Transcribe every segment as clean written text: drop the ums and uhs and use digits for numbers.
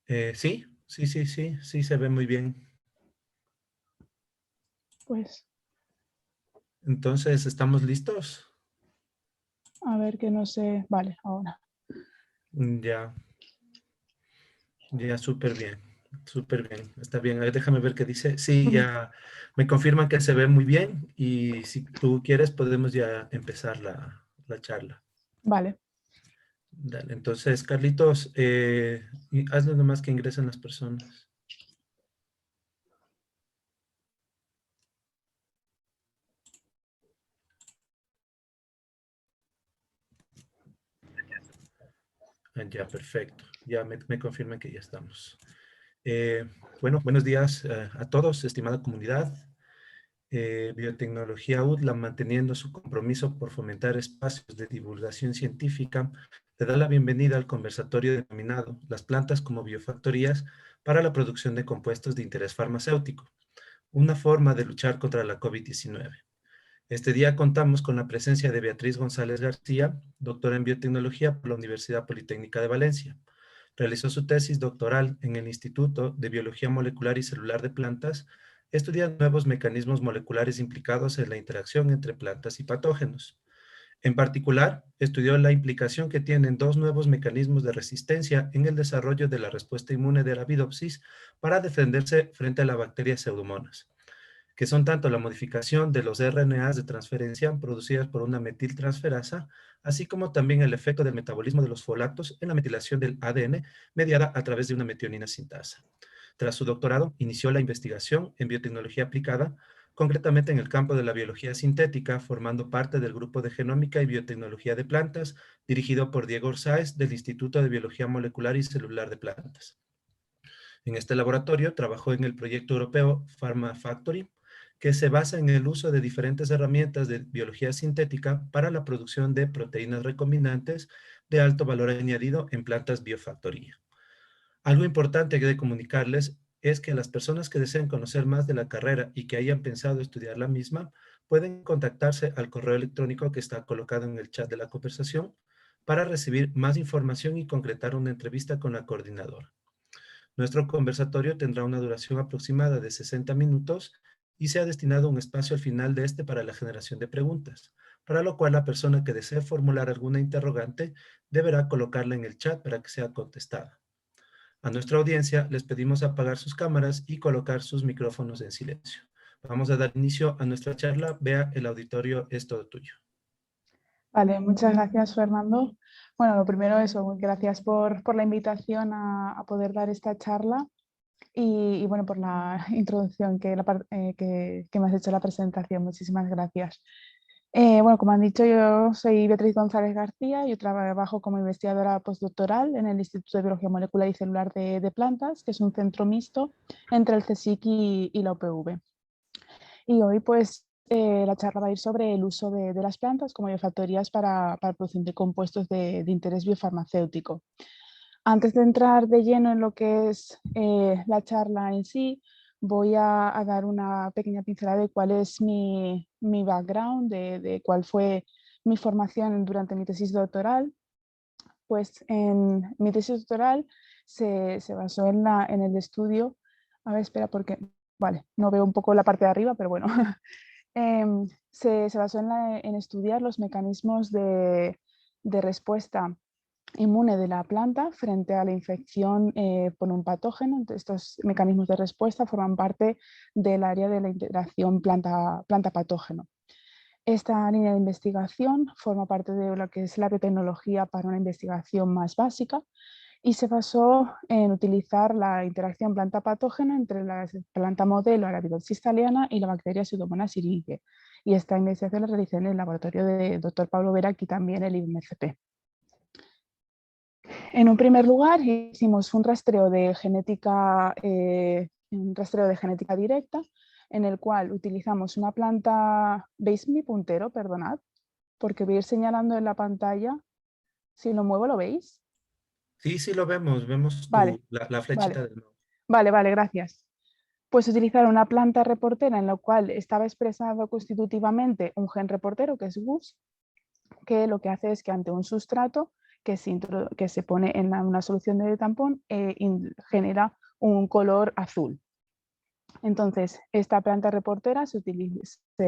Sí, sí, sí, sí, sí, se ve muy bien. Pues Entonces, ¿estamos listos? a ver que no sé. Vale, ahora. Ya, ya, súper bien, está bien. A ver, déjame ver qué dice. Sí, Ujú. ya me confirman que se ve muy bien y si tú quieres podemos ya empezar la charla. Vale. Dale, entonces, Carlitos, hazle nomás que ingresen las personas. Ya, perfecto. Ya me confirman que ya estamos. Eh, bueno, buenos días a todos, estimada comunidad. Biotecnología UDLA, manteniendo su compromiso por fomentar espacios de divulgación científica, le da la bienvenida al conversatorio denominado Las plantas como biofactorías para la producción de compuestos de interés farmacéutico, una forma de luchar contra la COVID-19. Este día contamos con la presencia de Beatriz González García, doctora en biotecnología por la Universidad Politécnica de Valencia. Realizó su tesis doctoral en el Instituto de Biología Molecular y Celular de Plantas, estudiando nuevos mecanismos moleculares implicados en la interacción entre plantas y patógenos. En particular, estudió la implicación que tienen dos nuevos mecanismos de resistencia en el desarrollo de la respuesta inmune de la Arabidopsis para defenderse frente a la bacteria Pseudomonas, que son tanto la modificación de los RNAs de transferencia producidas por una metiltransferasa, así como también el efecto del metabolismo de los folatos en la metilación del ADN mediada a través de una metionina sintasa. Tras su doctorado, inició la investigación en biotecnología aplicada, concretamente en el campo de la biología sintética, formando parte del grupo de genómica y biotecnología de plantas, dirigido por Diego Orsáez del Instituto de Biología Molecular y Celular de Plantas. En este laboratorio trabajó en el proyecto europeo Pharma Factory, que se basa en el uso de diferentes herramientas de biología sintética para la producción de proteínas recombinantes de alto valor añadido en plantas biofactoría. Algo importante que de comunicarles es que las personas que deseen conocer más de la carrera y que hayan pensado estudiar la misma, pueden contactarse al correo electrónico que está colocado en el chat de la conversación para recibir más información y concretar una entrevista con la coordinadora. Nuestro conversatorio tendrá una duración aproximada de 60 minutos y se ha destinado un espacio al final de este para la generación de preguntas, para lo cual la persona que desee formular alguna interrogante deberá colocarla en el chat para que sea contestada. A nuestra audiencia les pedimos apagar sus cámaras y colocar sus micrófonos en silencio. Vamos a dar inicio a nuestra charla. Vea, el auditorio es todo tuyo. Vale, muchas gracias, Fernando. Bueno, lo primero eso, gracias por la invitación a poder dar esta charla y, bueno, por la introducción que me has hecho la presentación. Muchísimas gracias. Bueno, como han dicho, yo soy Beatriz González García, yo trabajo como investigadora postdoctoral en el Instituto de Biología Molecular y Celular de Plantas, que es un centro mixto entre el CSIC y la UPV. Y hoy pues la charla va a ir sobre el uso de las plantas como biofactorías para producción de compuestos de interés biofarmacéutico. Antes de entrar de lleno en lo que es la charla en sí, voy a dar una pequeña pincelada de cuál es mi background, de cuál fue mi formación durante mi tesis doctoral. Pues en mi tesis doctoral se basó en el estudio, a ver, espera, porque, vale, no veo un poco la parte de arriba, pero bueno, se basó en estudiar los mecanismos de respuesta inmune de la planta frente a la infección por un patógeno. Entonces, estos mecanismos de respuesta forman parte del área de la interacción planta-patógeno. Esta línea de investigación forma parte de lo que es la biotecnología para una investigación más básica y se basó en utilizar la interacción planta-patógeno entre la planta modelo Arabidopsis thaliana y la bacteria Pseudomonas aeruginosa. Y esta investigación la realicé en el laboratorio de Dr. Pablo Vera, aquí también el IMCP. En un primer lugar, hicimos un rastreo de genética directa, en el cual utilizamos una planta, ¿veis mi puntero? Perdonad, porque voy a ir señalando en la pantalla. Si lo muevo, ¿lo veis? Sí, sí lo vemos, vemos Vale, la vale, flechita del mouse. vale, gracias. Pues utilizar una planta reportera en la cual estaba expresado constitutivamente un gen reportero, que es GUS, que lo que hace es que ante un sustrato que se pone en una solución de tampón genera un color azul. Entonces, esta planta reportera se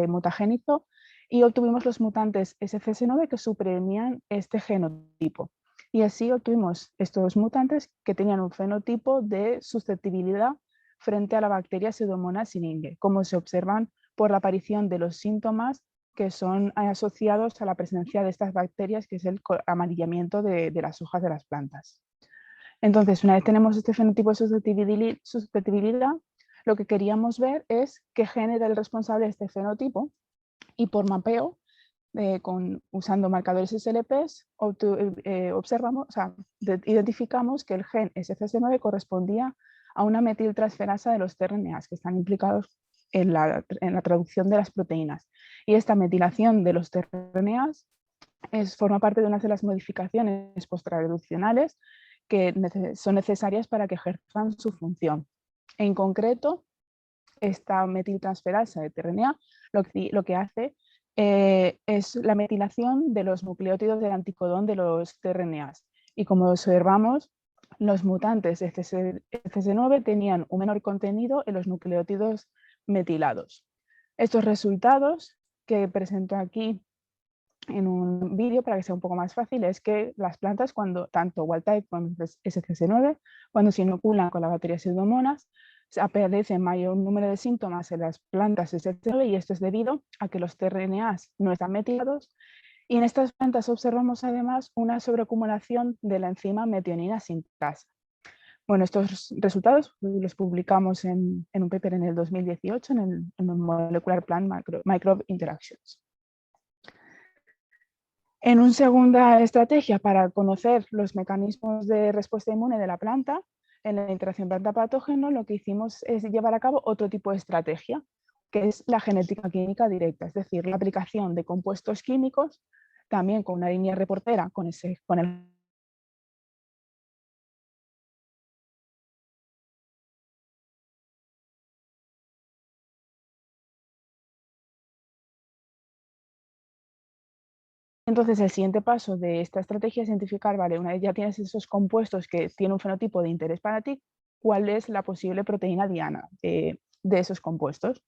mutagenizó y obtuvimos los mutantes SCS9 que suprimían este genotipo. Y así obtuvimos estos mutantes que tenían un fenotipo de susceptibilidad frente a la bacteria Pseudomonas syringae, como se observan por la aparición de los síntomas que son asociados a la presencia de estas bacterias, que es el amarillamiento de las hojas de las plantas. Entonces, una vez tenemos este fenotipo de susceptibilidad, lo que queríamos ver es qué gen era el responsable de este fenotipo y por mapeo, usando marcadores SLPs, identificamos que el gen SCS9 correspondía a una metiltransferasa de los tRNAs que están implicados en la traducción de las proteínas. Y esta metilación de los tRNAs forma parte de una de las modificaciones posttraduccionales que son necesarias para que ejerzan su función. En concreto, esta metiltransferasa de tRNA lo que hace es la metilación de los nucleótidos del anticodón de los tRNAs. Y como observamos, los mutantes de CC9 tenían un menor contenido en los nucleótidos metilados. Estos resultados que presento aquí en un vídeo para que sea un poco más fácil es que las plantas, tanto wild type como SCS9, cuando se inoculan con la bacteria Pseudomonas, aparece mayor número de síntomas en las plantas SCS9 y esto es debido a que los tRNAs no están metilados y en estas plantas observamos además una sobreacumulación de la enzima metionina sintasa. Bueno, estos resultados los publicamos en un paper en el 2018 en el Molecular Plant Microbe Interactions. En una segunda estrategia para conocer los mecanismos de respuesta inmune de la planta, en la interacción planta-patógeno, lo que hicimos es llevar a cabo otro tipo de estrategia, que es la genética química directa, es decir, la aplicación de compuestos químicos, también con una línea reportera, con el Entonces, el siguiente paso de esta estrategia es identificar, vale, una vez ya tienes esos compuestos que tienen un fenotipo de interés para ti, ¿cuál es la posible proteína diana de esos compuestos?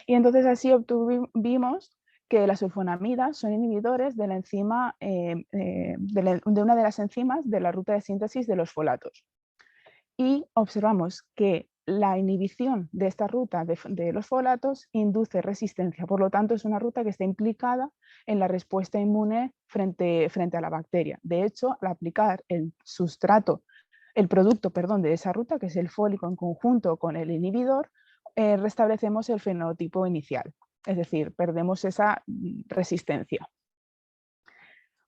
Y entonces así vimos que las sulfonamidas son inhibidores de la enzima, de una de las enzimas de la ruta de síntesis de los folatos. Y observamos que la inhibición de esta ruta de los folatos induce resistencia, por lo tanto es una ruta que está implicada en la respuesta inmune frente a la bacteria. De hecho, al aplicar el producto de esa ruta, que es el fólico en conjunto con el inhibidor, restablecemos el fenotipo inicial, es decir, perdemos esa resistencia.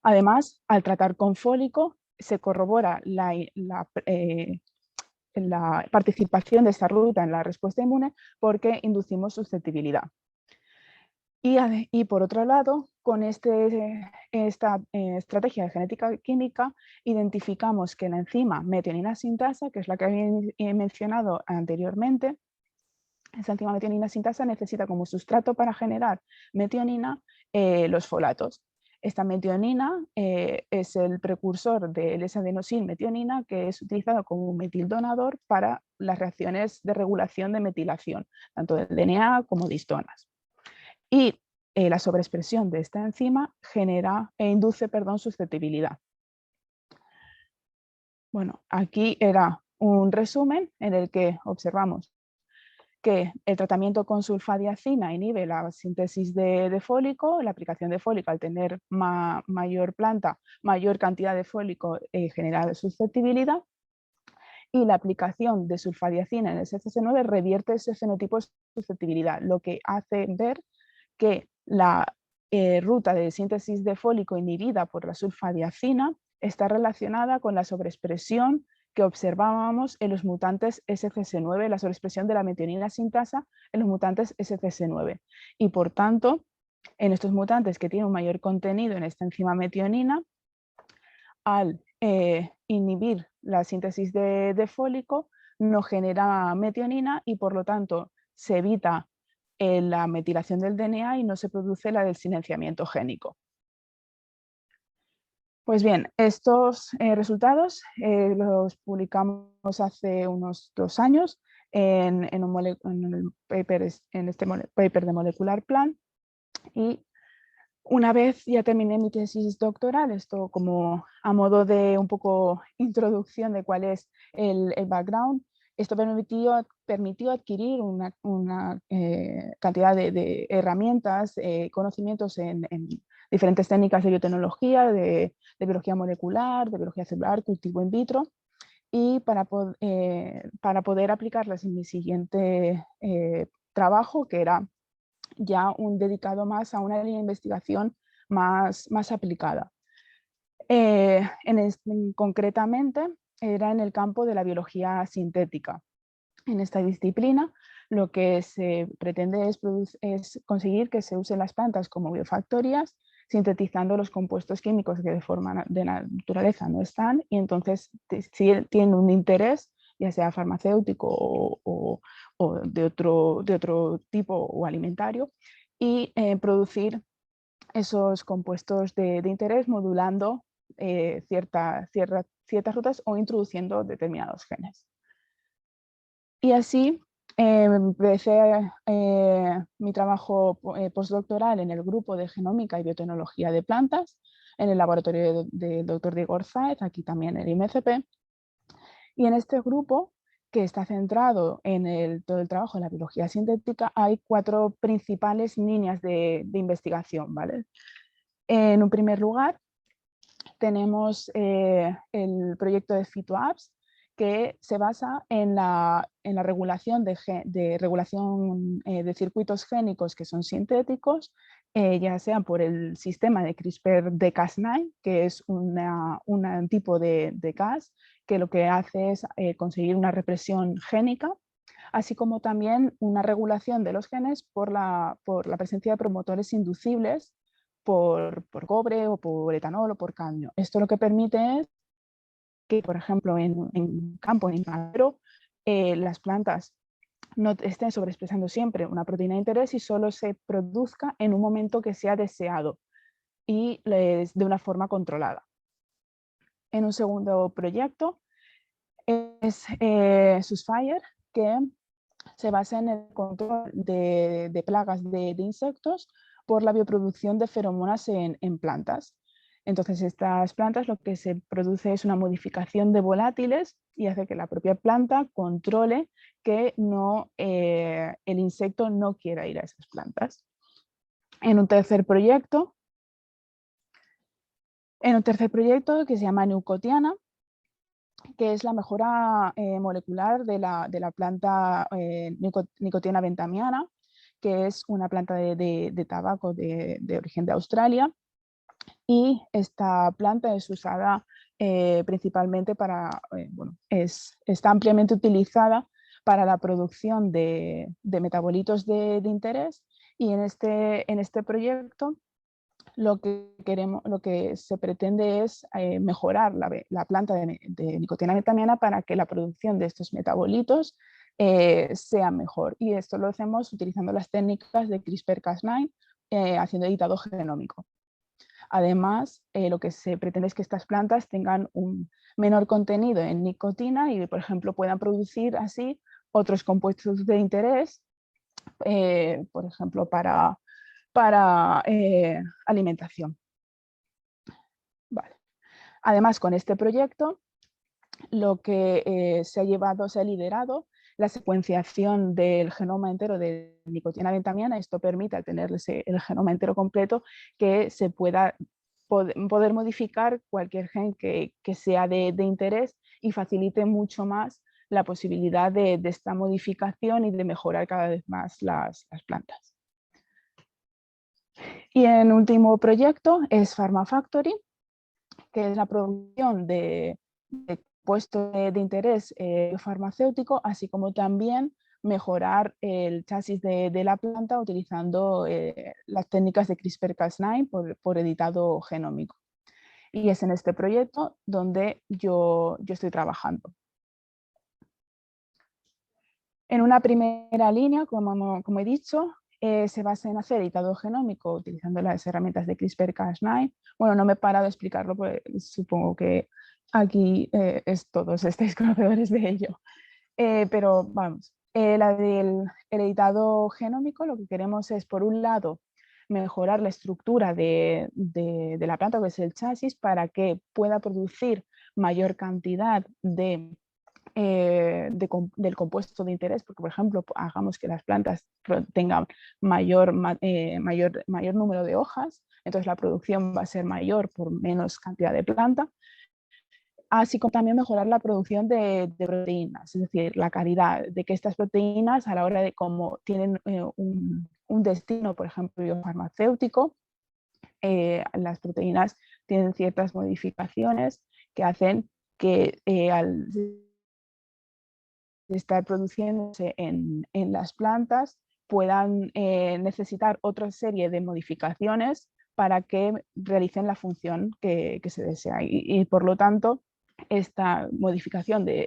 Además, al tratar con fólico, se corrobora la participación de esta ruta en la respuesta inmune porque inducimos susceptibilidad. Y por otro lado, con esta estrategia de genética química, identificamos que la enzima metionina sintasa, que es la que había mencionado anteriormente, esa enzima metionina sintasa necesita como sustrato para generar metionina los folatos. Esta metionina es el precursor del S-adenosin-metionina que es utilizado como metildonador para las reacciones de regulación de metilación, tanto de DNA como de histonas. Y la sobreexpresión de esta enzima induce susceptibilidad. Bueno, aquí era un resumen en el que observamos que el tratamiento con sulfadiazina inhibe la síntesis de fólico, la aplicación de fólico al tener mayor planta, mayor cantidad de fólico genera susceptibilidad, y la aplicación de sulfadiazina en el SCS9 revierte ese fenotipo de susceptibilidad, lo que hace ver que la ruta de síntesis de fólico inhibida por la sulfadiazina está relacionada con la sobreexpresión que observábamos en los mutantes SCS9, la sobreexpresión de la metionina sintasa en los mutantes SCS9. Y por tanto, en estos mutantes que tienen un mayor contenido en esta enzima metionina, al inhibir la síntesis de fólico, no genera metionina y por lo tanto se evita la metilación del DNA y no se produce la del silenciamiento génico. Pues bien, estos resultados los publicamos hace unos 2 años en este paper de Molecular Plant, y una vez ya terminé mi tesis doctoral, esto como a modo de un poco introducción de cuál es el background, esto permitió adquirir una cantidad de herramientas, conocimientos en diferentes técnicas de biotecnología, de biología molecular, de biología celular, cultivo in vitro, y para poder aplicarlas en mi siguiente trabajo, que era ya dedicado más a una línea de investigación más aplicada. Concretamente, era en el campo de la biología sintética. En esta disciplina, lo que se pretende es conseguir que se usen las plantas como biofactorías, sintetizando los compuestos químicos que de forma de naturaleza no están, y entonces si tienen un interés, ya sea farmacéutico o de otro tipo o alimentario, y producir esos compuestos de interés modulando ciertas rutas o introduciendo determinados genes. Y así empecé mi trabajo postdoctoral en el grupo de genómica y biotecnología de plantas en el laboratorio del Dr. Diego Orzáez, aquí también en el IMCP. Y en este grupo, que está centrado en todo el trabajo de la biología sintética, hay 4 principales líneas de investigación, ¿vale? En un primer lugar, tenemos el proyecto de PhytoApps, que se basa en la regulación de circuitos génicos que son sintéticos, ya sea por el sistema de CRISPR-Cas9, que es un tipo de Cas que lo que hace es conseguir una represión génica, así como también una regulación de los genes por la presencia de promotores inducibles por cobre o por etanol o por cadmio. Esto lo que permite es que, por ejemplo, en campo, en invernadero, las plantas no estén sobreexpresando siempre una proteína de interés y solo se produzca en un momento que sea deseado y de una forma controlada. En un segundo proyecto es Susfire, que se basa en el control de plagas de insectos por la bioproducción de feromonas en plantas. Entonces, estas plantas lo que se produce es una modificación de volátiles y hace que la propia planta controle que el insecto no quiera ir a esas plantas. En un tercer proyecto que se llama Nicotiana, que es la mejora molecular de la planta Nicotiana bentamiana, que es una planta de tabaco de origen de Australia, y esta planta es usada principalmente está ampliamente utilizada para la producción de metabolitos de interés, y en este proyecto lo que se pretende es mejorar la planta de nicotina bentamiana para que la producción de estos metabolitos sea mejor. Y esto lo hacemos utilizando las técnicas de CRISPR-Cas9, haciendo editado genómico. Además, lo que se pretende es que estas plantas tengan un menor contenido en nicotina y, por ejemplo, puedan producir así otros compuestos de interés, por ejemplo, para alimentación. Vale. Además, con este proyecto, lo que se ha liderado la secuenciación del genoma entero de nicotina bentamiana. Esto permite, al tener el genoma entero completo, que se pueda poder modificar cualquier gen que sea de interés y facilite mucho más la posibilidad de esta modificación y de mejorar cada vez más las plantas. Y en último proyecto es PharmaFactory, que es la producción de puestos de interés farmacéutico, así como también mejorar el chasis de la planta utilizando las técnicas de CRISPR-Cas9 por editado genómico. Y es en este proyecto donde yo estoy trabajando. En una primera línea, como he dicho, se basa en hacer editado genómico utilizando las herramientas de CRISPR-Cas9. Bueno, no me he parado de explicarlo, porque supongo que aquí todos estáis conocedores de ello. Pero vamos, la del el editado genómico, lo que queremos es, por un lado, mejorar la estructura de la planta, que es el chasis, para que pueda producir mayor cantidad del compuesto de interés, porque, por ejemplo, hagamos que las plantas tengan mayor número de hojas, entonces la producción va a ser mayor por menos cantidad de planta, así como también mejorar la producción de proteínas, es decir, la calidad de que estas proteínas, a la hora de cómo tienen un destino, por ejemplo, biofarmacéutico, las proteínas tienen ciertas modificaciones que hacen que al estar produciéndose en las plantas puedan necesitar otra serie de modificaciones para que realicen la función que se desea. Y por lo tanto, esta modificación de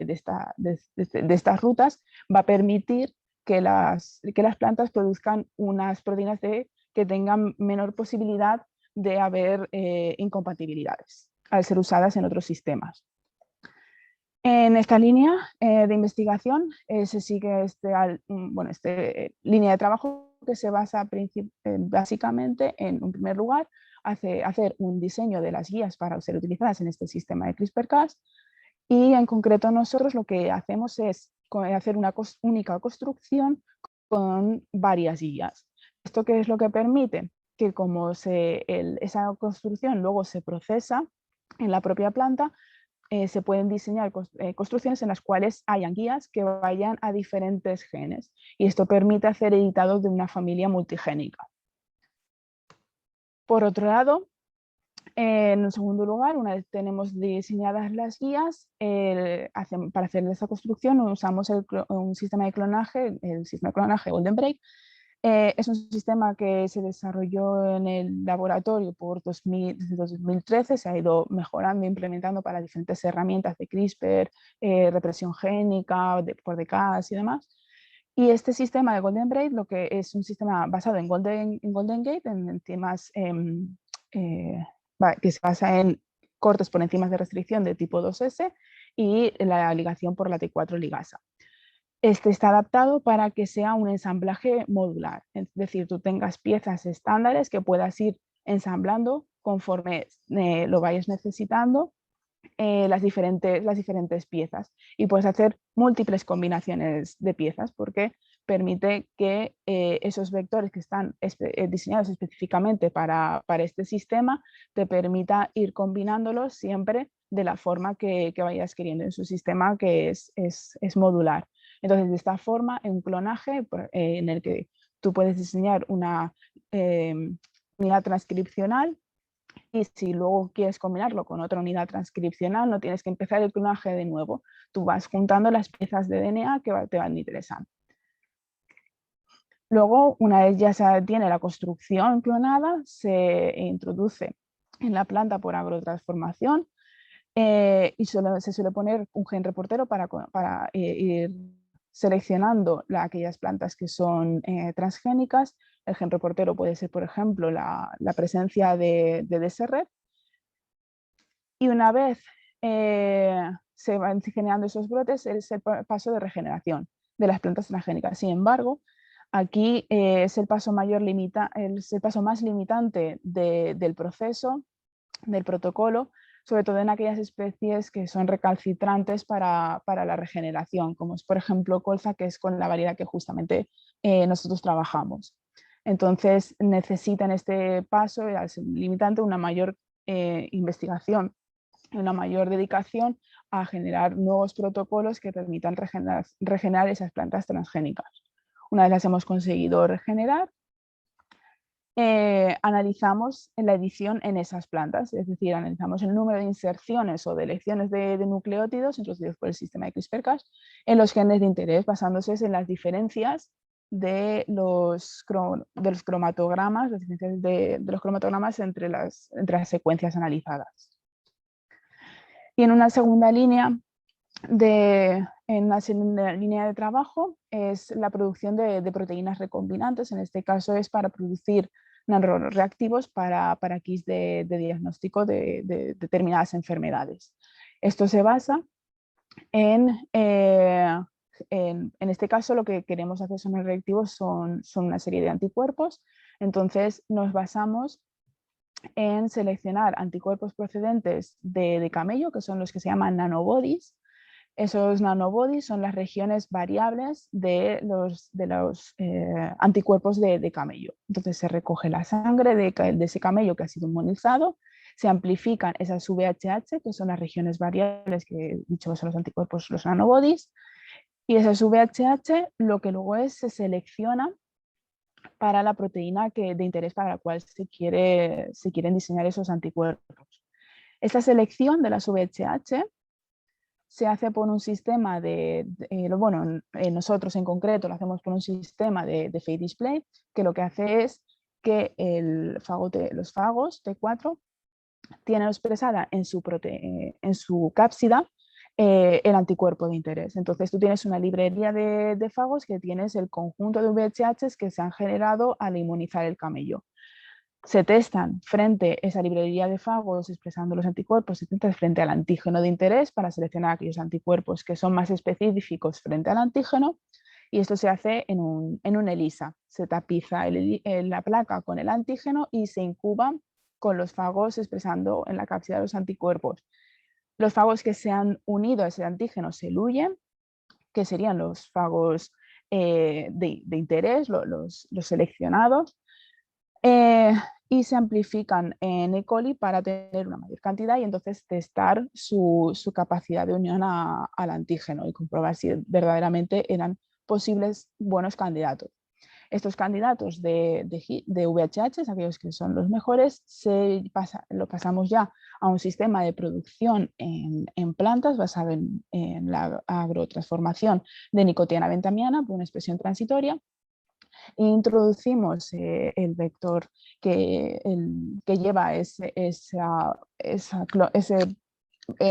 estas rutas va a permitir que las plantas produzcan unas proteínas que tengan menor posibilidad de haber incompatibilidades al ser usadas en otros sistemas. En esta línea de investigación se sigue esta línea de trabajo que se basa básicamente en primer lugar, hacer un diseño de las guías para ser utilizadas en este sistema de CRISPR-Cas, y en concreto nosotros lo que hacemos es hacer una única construcción con varias guías. ¿Esto qué es lo que permite? Que como esa construcción luego se procesa en la propia planta, se pueden diseñar construcciones en las cuales hayan guías que vayan a diferentes genes, y esto permite hacer editados de una familia multigénica. Por otro lado, en un segundo lugar, una vez tenemos diseñadas las guías, para hacer esta construcción usamos un sistema de clonaje, el sistema de clonaje Golden Break. Es un sistema que se desarrolló en el laboratorio desde 2013, se ha ido mejorando e implementando para diferentes herramientas de CRISPR, represión génica, por Cas y demás. Y este sistema de Golden Braid, lo que es un sistema basado en Golden Gate, en enzimas que se basa en cortes por enzimas de restricción de tipo 2S y la ligación por la T4 ligasa. Este está adaptado para que sea un ensamblaje modular, es decir, tú tengas piezas estándares que puedas ir ensamblando conforme lo vayas necesitando, las diferentes piezas, y puedes hacer múltiples combinaciones de piezas, porque permite que esos vectores que están diseñados específicamente para este sistema te permita ir combinándolos siempre de la forma que vayas queriendo en su sistema, que es modular. Entonces, de esta forma, en un clonaje en el que tú puedes diseñar una unidad transcripcional, y si luego quieres combinarlo con otra unidad transcripcional, no tienes que empezar el clonaje de nuevo. Tú vas juntando las piezas de DNA que te van interesando. Luego, una vez ya se tiene la construcción clonada, se introduce en la planta por agrotransformación, y se suele poner un gen reportero para ir seleccionando aquellas plantas que son transgénicas. El gen reportero puede ser, por ejemplo, la presencia de DSR. Y una vez se van generando esos brotes, es el paso de regeneración de las plantas transgénicas. Sin embargo, aquí es el paso más limitante del proceso, del protocolo, sobre todo en aquellas especies que son recalcitrantes para la regeneración, como es, por ejemplo, colza, que es con la variedad que justamente nosotros trabajamos. Entonces necesitan este paso, al ser limitante, una mayor investigación, una mayor dedicación a generar nuevos protocolos que permitan regenerar esas plantas transgénicas. Una vez las hemos conseguido regenerar, analizamos la edición en esas plantas, es decir, analizamos el número de inserciones o deleciones de nucleótidos introducidos por el sistema de CRISPR-Cas en los genes de interés, basándose en las diferencias de los cromatogramas, las diferencias de los cromatogramas entre las secuencias analizadas. Y en una segunda línea en la línea de trabajo es la producción de proteínas recombinantes. En este caso es para producir nanoreactivos para kits de diagnóstico de determinadas enfermedades. Esto se basa en este caso lo que queremos hacer son reactivos, son una serie de anticuerpos. Entonces nos basamos en seleccionar anticuerpos procedentes de camello, que son los que se llaman nanobodies. Esos nanobodies son las regiones variables de los anticuerpos de camello. Entonces se recoge la sangre de ese camello que ha sido inmunizado, se amplifican esas VHH, que son las regiones variables que he dicho que son los anticuerpos, los nanobodies, y esas VHH lo que luego se selecciona para la proteína de interés para la cual se quieren diseñar esos anticuerpos. Esta selección de las VHH se hace por un sistema nosotros en concreto lo hacemos por un sistema de Phage Display, que lo que hace es que los fagos T4 tienen expresada en su cápsida el anticuerpo de interés. Entonces tú tienes una librería de fagos que tienes el conjunto de VHHs que se han generado al inmunizar el camello. Se testan frente a esa librería de fagos expresando los anticuerpos, se testan frente al antígeno de interés para seleccionar aquellos anticuerpos que son más específicos frente al antígeno, y esto se hace en un ELISA. Se tapiza la placa con el antígeno y se incuba con los fagos expresando en la cápsida los anticuerpos. Los fagos que se han unido a ese antígeno se eluyen, que serían los fagos de interés, los seleccionados, y se amplifican en E. coli para tener una mayor cantidad y entonces testar su capacidad de unión al antígeno y comprobar si verdaderamente eran posibles buenos candidatos. Estos candidatos de VHH, aquellos que son los mejores, lo pasamos ya a un sistema de producción en plantas basado en la agrotransformación de nicotina bentamiana por una expresión transitoria. E introducimos el vector que lleva ese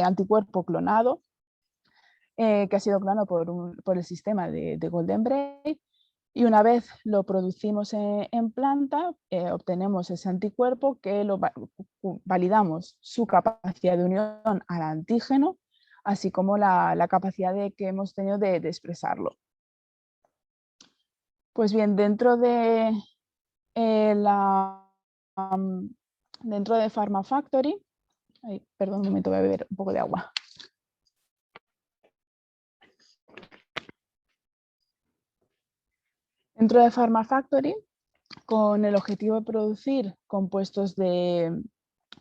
anticuerpo clonado, que ha sido clonado por el sistema de Golden Braid. Y una vez lo producimos en planta, obtenemos ese anticuerpo que validamos su capacidad de unión al antígeno, así como la capacidad que hemos tenido de expresarlo. Pues bien, dentro de dentro de Pharma Factory, perdón un momento, voy a beber un poco de agua. Dentro de Pharma Factory, con el objetivo de producir compuestos de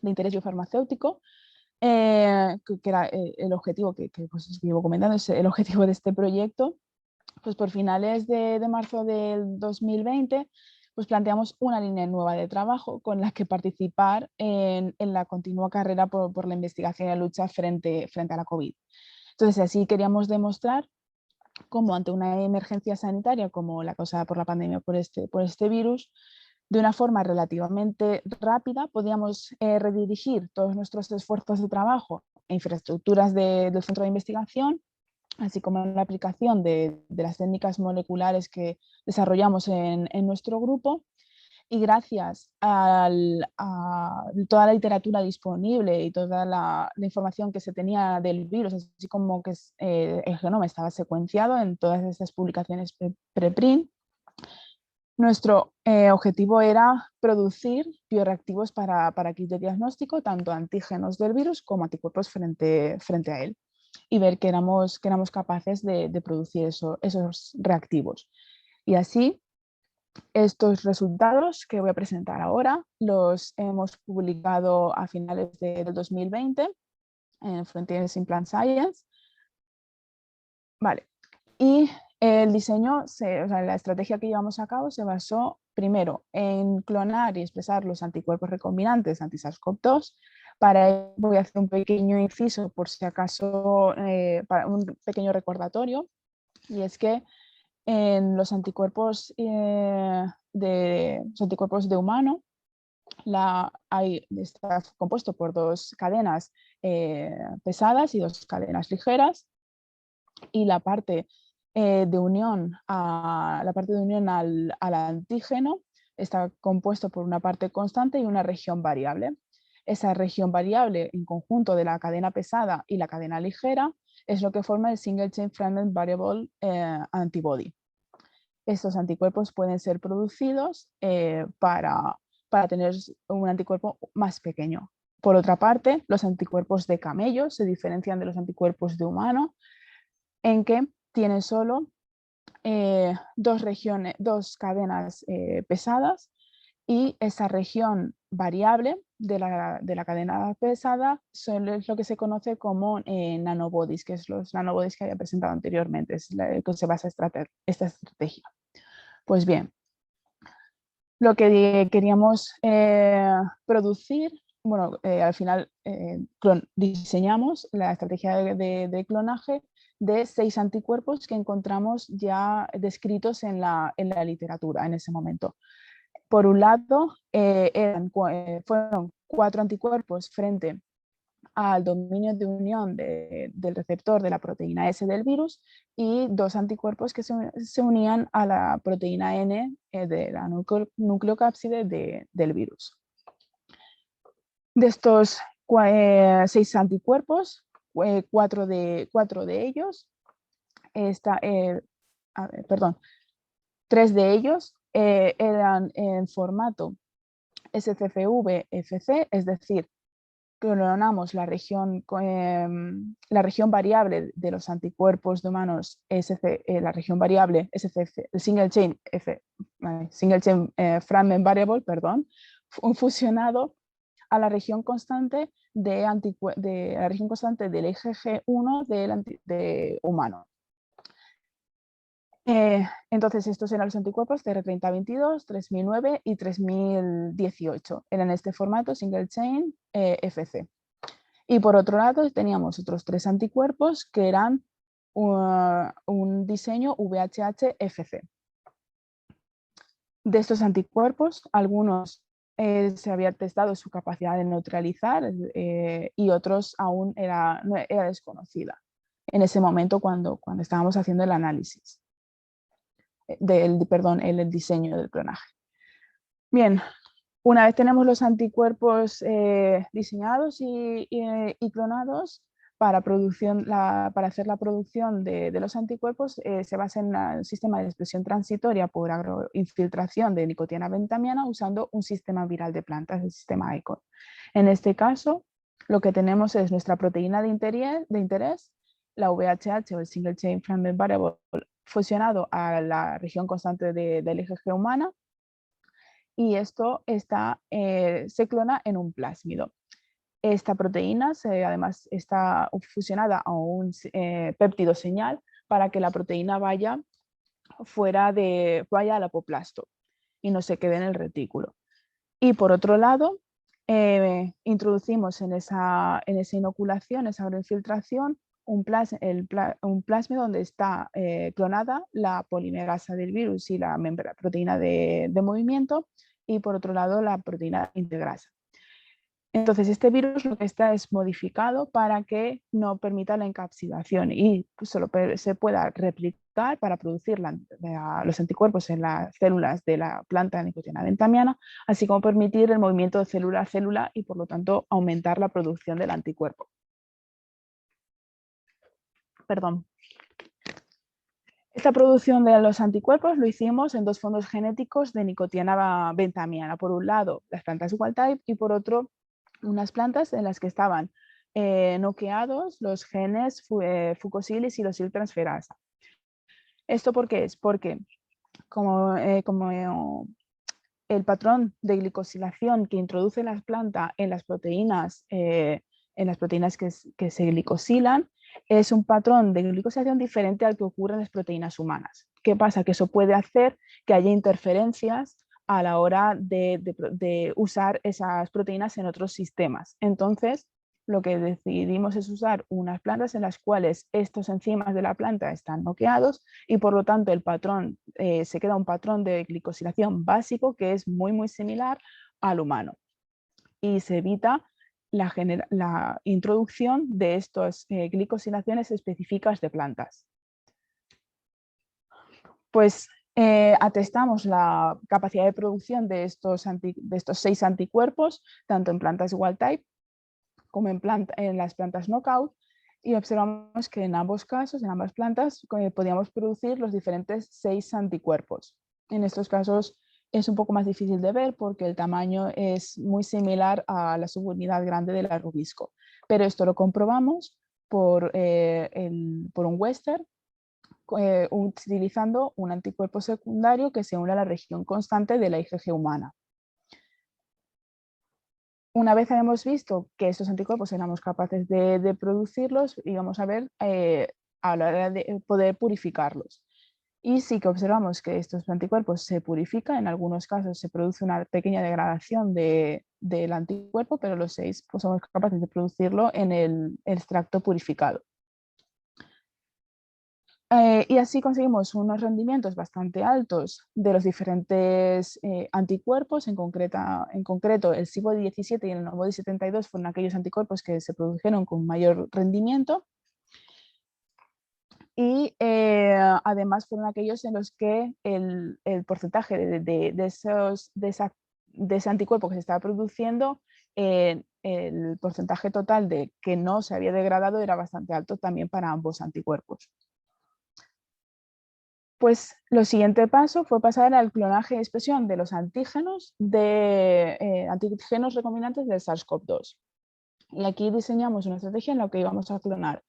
interés biofarmacéutico, que era el objetivo que pues, llevo comentando, es el objetivo de este proyecto, pues por finales de marzo del 2020, pues planteamos una línea nueva de trabajo con la que participar en la continua carrera por la investigación y la lucha frente a la COVID. Entonces así queríamos demostrar cómo ante una emergencia sanitaria como la causada por la pandemia por este virus, de una forma relativamente rápida podíamos redirigir todos nuestros esfuerzos de trabajo e infraestructuras del centro de investigación, así como en la aplicación de las técnicas moleculares que desarrollamos en nuestro grupo. Y gracias a toda la literatura disponible y toda la información que se tenía del virus, así como que el genoma estaba secuenciado en todas estas publicaciones preprint, nuestro objetivo era producir bioreactivos para kits de diagnóstico, tanto antígenos del virus como anticuerpos frente a él, y ver que éramos capaces de producir esos reactivos. Y así, estos resultados que voy a presentar ahora los hemos publicado a finales del 2020 en Frontiers in Plant Science. Vale. Y el diseño, la estrategia que llevamos a cabo se basó primero en clonar y expresar los anticuerpos recombinantes anti-SARS-CoV-2. Para ello voy a hacer un pequeño inciso por si acaso, para un pequeño recordatorio, y es que en los anticuerpos de humano está compuesto por dos cadenas pesadas y dos cadenas ligeras. y la parte de unión, al antígeno está compuesto por una parte constante y una región variable. Esa región variable en conjunto de la cadena pesada y la cadena ligera es lo que forma el Single Chain Fragment Variable Antibody. Estos anticuerpos pueden ser producidos para tener un anticuerpo más pequeño. Por otra parte, los anticuerpos de camello se diferencian de los anticuerpos de humano en que tienen solo dos cadenas pesadas, y esa región variable de la cadena pesada es lo que se conoce como nanobodies, que es los nanobodies que había presentado anteriormente, es la que se basa esta estrategia. Pues bien, lo que queríamos producir, bueno, al final diseñamos la estrategia de clonaje de 6 anticuerpos que encontramos ya descritos en la literatura en ese momento. Por un lado, fueron 4 anticuerpos frente al dominio de unión del receptor de la proteína S del virus, y 2 anticuerpos que se unían a la proteína N de la nucleocápside del virus. De estos 6 anticuerpos, 4 de ellos, 3 de ellos eran en formato SCFV-FC, es decir, clonamos la región variable de los anticuerpos de humanos, la región variable SCF, el single chain fragment variable, fusionado a la región constante la región constante del IgG1 de humano. Entonces estos eran los anticuerpos TR3022, 3009 y 3018. Eran este formato single chain FC. Y por otro lado teníamos otros 3 anticuerpos que eran un diseño VHH-FC. De estos anticuerpos, algunos se había testado su capacidad de neutralizar y otros aún era desconocida en ese momento cuando estábamos haciendo el análisis. El diseño del clonaje. Bien, una vez tenemos los anticuerpos diseñados y clonados, para hacer la producción de los anticuerpos se basa en un sistema de expresión transitoria por agroinfiltración de nicotina bentamiana usando un sistema viral de plantas, el sistema ECON. En este caso, lo que tenemos es nuestra proteína de interés, la VHH o el Single Chain Fragment Variable, fusionado a la región constante del IgG humana, y esto se clona en un plásmido. Esta proteína además está fusionada a un péptido señal para que la proteína vaya al apoplasto y no se quede en el retículo. Y por otro lado, introducimos en esa inoculación, esa agroinfiltración, un plásmido donde está clonada la polimerasa del virus y la proteína de movimiento, y por otro lado la proteína integrasa. Entonces este virus lo que está es modificado para que no permita la encapsulación y solo se pueda replicar para producir los anticuerpos en las células de la planta nicotina bentamiana, así como permitir el movimiento de célula a célula y por lo tanto aumentar la producción del anticuerpo. Esta producción de los anticuerpos lo hicimos en 2 fondos genéticos de nicotina bentamiana. Por un lado, las plantas wild type, y por otro, unas plantas en las que estaban noqueados los genes fucosilis y losil transferasa. ¿Esto por qué es? Porque como el patrón de glicosilación que introduce la planta en las proteínas que se glicosilan es un patrón de glicosilación diferente al que ocurre en las proteínas humanas. ¿Qué pasa? Que eso puede hacer que haya interferencias a la hora de usar esas proteínas en otros sistemas. Entonces, lo que decidimos es usar unas plantas en las cuales estos enzimas de la planta están noqueados y por lo tanto el patrón se queda un patrón de glicosilación básico que es muy muy similar al humano, y se evita la introducción de estas glicosilaciones específicas de plantas. Pues atestamos la capacidad de producción de estos 6 anticuerpos, tanto en plantas wild type como en las plantas knockout, y observamos que en ambos casos, en ambas plantas, podíamos producir los diferentes 6 anticuerpos. En estos casos es un poco más difícil de ver porque el tamaño es muy similar a la subunidad grande de la rubisco, pero esto lo comprobamos por un Western, utilizando un anticuerpo secundario que se une a la región constante de la IgG humana. Una vez habíamos visto que estos anticuerpos éramos capaces de producirlos, íbamos a ver a la hora de poder purificarlos. Y sí que observamos que estos anticuerpos se purifican, en algunos casos se produce una pequeña degradación del anticuerpo, pero los 6 pues, somos capaces de producirlo en el extracto purificado. Y así conseguimos unos rendimientos bastante altos de los diferentes anticuerpos, en concreto el CIBO-17 y el NOBODI-72 fueron aquellos anticuerpos que se produjeron con mayor rendimiento, y además fueron aquellos en los que el porcentaje de ese anticuerpo que se estaba produciendo, el porcentaje total de que no se había degradado era bastante alto también para ambos anticuerpos. Pues lo siguiente paso fue pasar al clonaje y expresión de los antígenos recombinantes del SARS-CoV-2. Y aquí diseñamos una estrategia en la que íbamos a clonar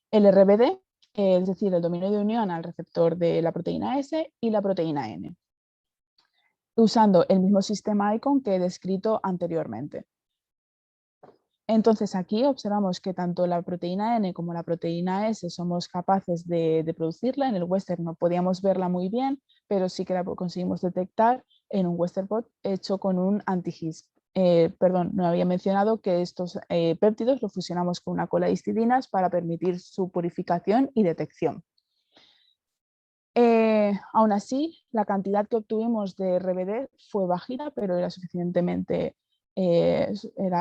el RBD, es decir, el dominio de unión al receptor de la proteína S y la proteína N, usando el mismo sistema ICON que he descrito anteriormente. Entonces aquí observamos que tanto la proteína N como la proteína S somos capaces de producirla. En el Western no podíamos verla muy bien, pero sí que la conseguimos detectar en un Western blot hecho con un anti-His. No había mencionado que estos péptidos los fusionamos con una cola de histidinas para permitir su purificación y detección. Aún así, la cantidad que obtuvimos de RBD fue bajita, pero era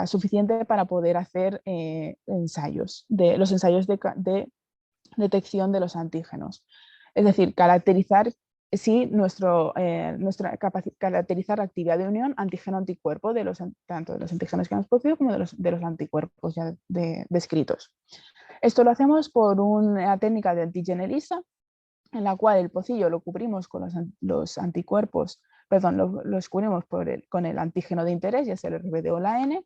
suficiente para poder hacer los ensayos de detección de los antígenos. Es decir, caracterizar caracterizar la actividad de unión antígeno-anticuerpo tanto de los antígenos que hemos producido como de los anticuerpos ya descritos. Esto lo hacemos por una técnica de antigen ELISA, en la cual el pocillo lo cubrimos con los anticuerpos, los cubrimos con el antígeno de interés, ya sea el RBD o la N.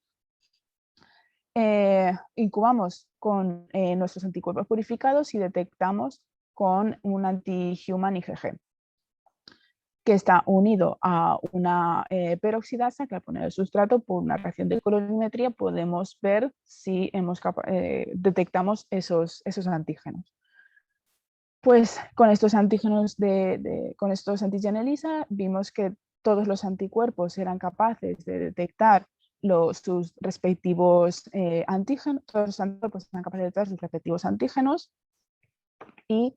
Incubamos con nuestros anticuerpos purificados y detectamos con un anti-human IgG, que está unido a una peroxidasa que al poner el sustrato por una reacción de colorimetría podemos ver si detectamos esos antígenos. Pues con estos antígenos con estos antigen ELISA vimos que todos los anticuerpos eran capaces de detectar sus respectivos antígenos, todos los anticuerpos eran capaces de detectar sus respectivos antígenos, y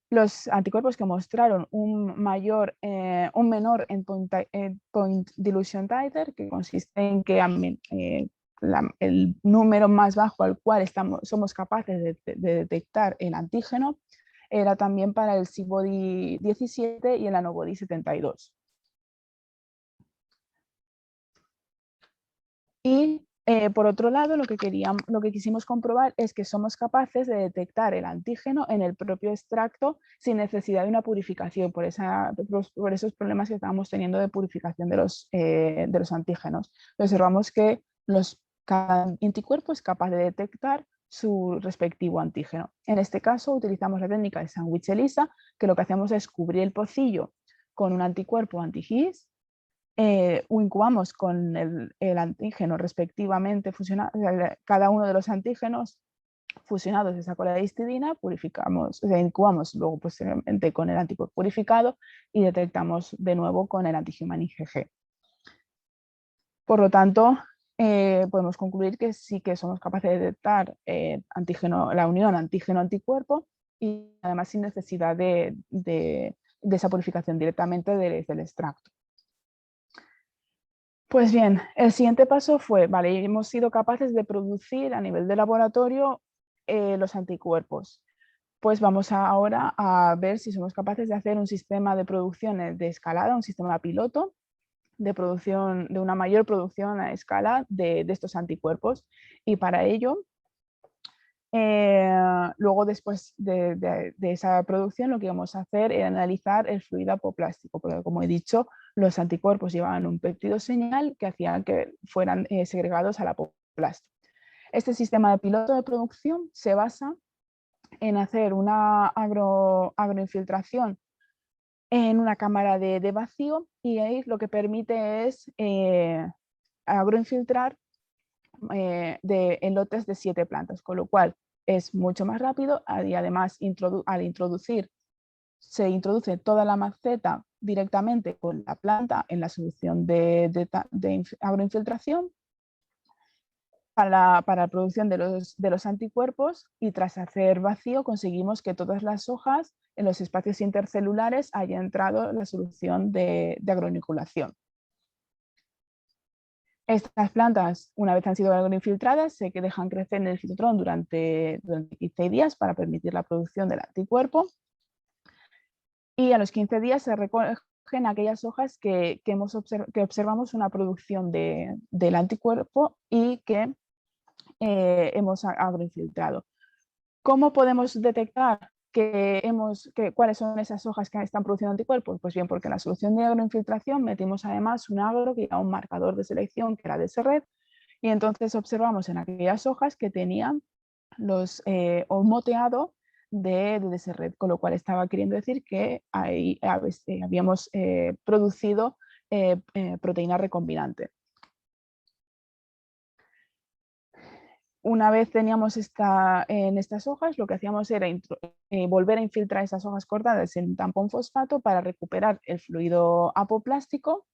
los anticuerpos que mostraron un menor endpoint dilution titer, que consiste en que el número más bajo al cual somos capaces de detectar el antígeno, era también para el CIBODI-17 y el ANOBODI-72. Y por otro lado, lo que quisimos comprobar es que somos capaces de detectar el antígeno en el propio extracto sin necesidad de una purificación, por esos problemas que estábamos teniendo de purificación de los antígenos. Observamos que cada anticuerpo es capaz de detectar su respectivo antígeno. En este caso utilizamos la técnica de sándwich ELISA, que lo que hacemos es cubrir el pocillo con un anticuerpo anti-His, o incubamos con el antígeno respectivamente fusionado, cada uno de los antígenos fusionados de esa cola de histidina, incubamos luego posteriormente con el anticuerpo purificado y detectamos de nuevo con el anti-human IgG. Por lo tanto, podemos concluir que sí que somos capaces de detectar la unión antígeno-anticuerpo, y además sin necesidad de esa purificación directamente desde el extracto. Pues bien, el siguiente paso fue, hemos sido capaces de producir a nivel de laboratorio los anticuerpos. pues vamos ahora a ver si somos capaces de hacer un sistema de producción de escalada, un sistema piloto de producción, de una mayor producción a escala de estos anticuerpos. Y para ello, luego después de esa producción, lo que íbamos a hacer era analizar el fluido apoplástico, porque como he dicho, los anticuerpos llevaban un péptido señal que hacían que fueran segregados al apoplasto. Este sistema de piloto de producción se basa en hacer una agroinfiltración en una cámara de vacío, y ahí lo que permite es agroinfiltrar en lotes de 7 plantas, con lo cual es mucho más rápido y además al introducir, se introduce toda la maceta directamente con la planta en la solución de agroinfiltración para la producción de los anticuerpos, y tras hacer vacío conseguimos que todas las hojas en los espacios intercelulares haya entrado la solución de agroinoculación. Estas plantas, una vez han sido agroinfiltradas, se dejan crecer en el citotrón durante 15 días para permitir la producción del anticuerpo, y a los 15 días se recogen aquellas hojas que observamos una producción del anticuerpo y que hemos agroinfiltrado. ¿Cómo podemos detectar cuáles son esas hojas que están produciendo anticuerpos? Pues bien, porque en la solución de agroinfiltración metimos además un agro que era un marcador de selección que era DSRED, y entonces observamos en aquellas hojas que tenían un moteado de DSRED, con lo cual estaba queriendo decir que habíamos producido proteína recombinante. Una vez teníamos en estas hojas, lo que hacíamos era volver a infiltrar esas hojas cortadas en un tampón fosfato para recuperar el fluido apoplástico,